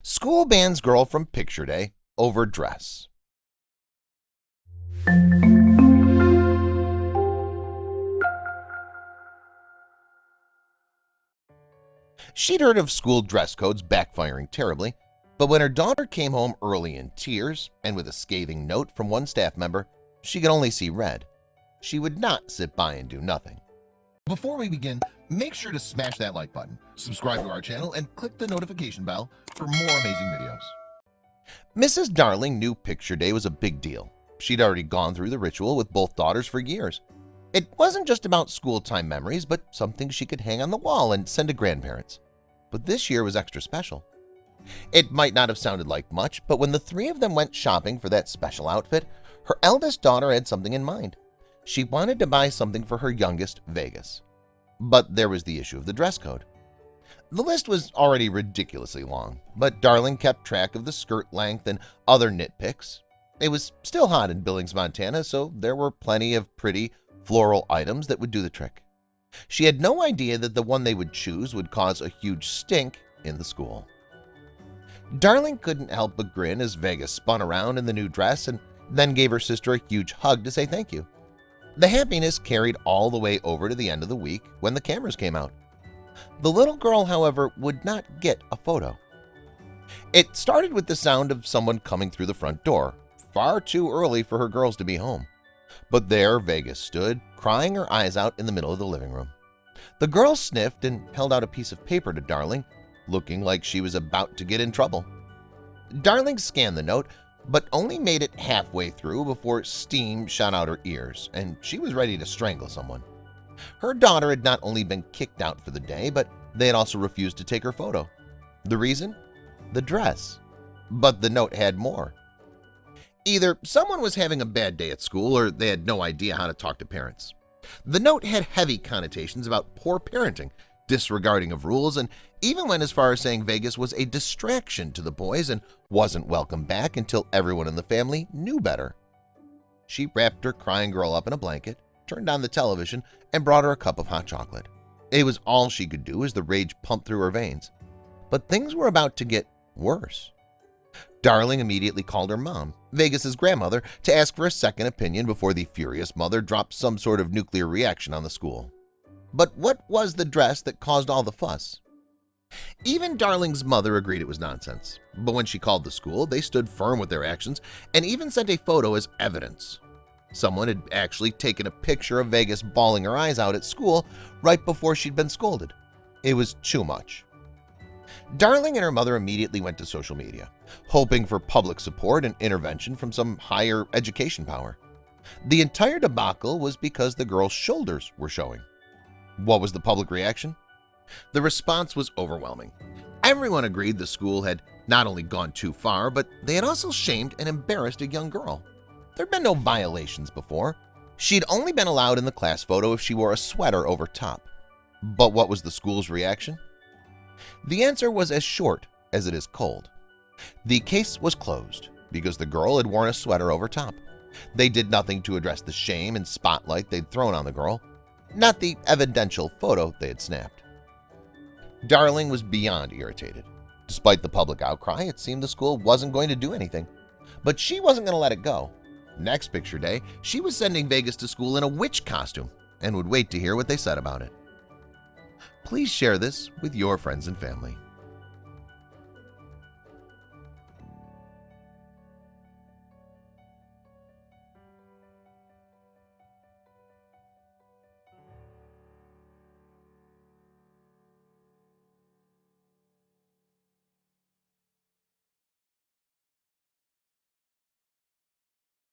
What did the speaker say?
School bans girl from picture day over dress. She'd heard of school dress codes backfiring terribly, but when her daughter came home early in tears and with a scathing note from one staff member, she could only see red. She would not sit by and do nothing. Before we begin, make sure to smash that like button, subscribe to our channel, and click the notification bell for more amazing videos. Mrs. Darling knew picture day was a big deal. She'd already gone through the ritual with both daughters for years. It wasn't just about school time memories, but something she could hang on the wall and send to grandparents. But this year was extra special. It might not have sounded like much, but when the three of them went shopping for that special outfit, her eldest daughter had something in mind. She wanted to buy something for her youngest, Vegas. But there was the issue of the dress code. The list was already ridiculously long, but Darling kept track of the skirt length and other nitpicks. It was still hot in Billings, Montana, so there were plenty of pretty floral items that would do the trick. She had no idea that the one they would choose would cause a huge stink in the school. Darling couldn't help but grin as Vegas spun around in the new dress and then gave her sister a huge hug to say thank you. The happiness carried all the way over to the end of the week when the cameras came out. The little girl, however, would not get a photo. It started with the sound of someone coming through the front door, far too early for her girls to be home. But there Vegas stood, crying her eyes out in the middle of the living room. The girl sniffed and held out a piece of paper to Darling, looking like she was about to get in trouble. Darling scanned the note, but only made it halfway through before steam shot out her ears, and she was ready to strangle someone. Her daughter had not only been kicked out for the day, but they had also refused to take her photo. The reason? The dress. But the note had more. Either someone was having a bad day at school or they had no idea how to talk to parents. The note had heavy connotations about poor parenting, disregarding of rules, and even went as far as saying Vegas was a distraction to the boys and wasn't welcome back until everyone in the family knew better. She wrapped her crying girl up in a blanket, turned on the television, and brought her a cup of hot chocolate. It was all she could do as the rage pumped through her veins. But things were about to get worse. Darling immediately called her mom, Vegas's grandmother, to ask for a second opinion before the furious mother dropped some sort of nuclear reaction on the school. But what was the dress that caused all the fuss? Even Darling's mother agreed it was nonsense, but when she called the school, they stood firm with their actions and even sent a photo as evidence. Someone had actually taken a picture of Vegas bawling her eyes out at school right before she'd been scolded. It was too much. Darling and her mother immediately went to social media, hoping for public support and intervention from some higher education power. The entire debacle was because the girl's shoulders were showing. What was the public reaction? The response was overwhelming. Everyone agreed the school had not only gone too far, but they had also shamed and embarrassed a young girl. There'd been no violations before. She'd only been allowed in the class photo if she wore a sweater over top. But what was the school's reaction? The answer was as short as it is cold. The case was closed because the girl had worn a sweater over top. They did nothing to address the shame and spotlight they'd thrown on the girl, not the evidential photo they had snapped. Darling was beyond irritated. Despite the public outcry, it seemed the school wasn't going to do anything. But she wasn't going to let it go. Next picture day, she was sending Vegas to school in a witch costume and would wait to hear what they said about it. Please share this with your friends and family.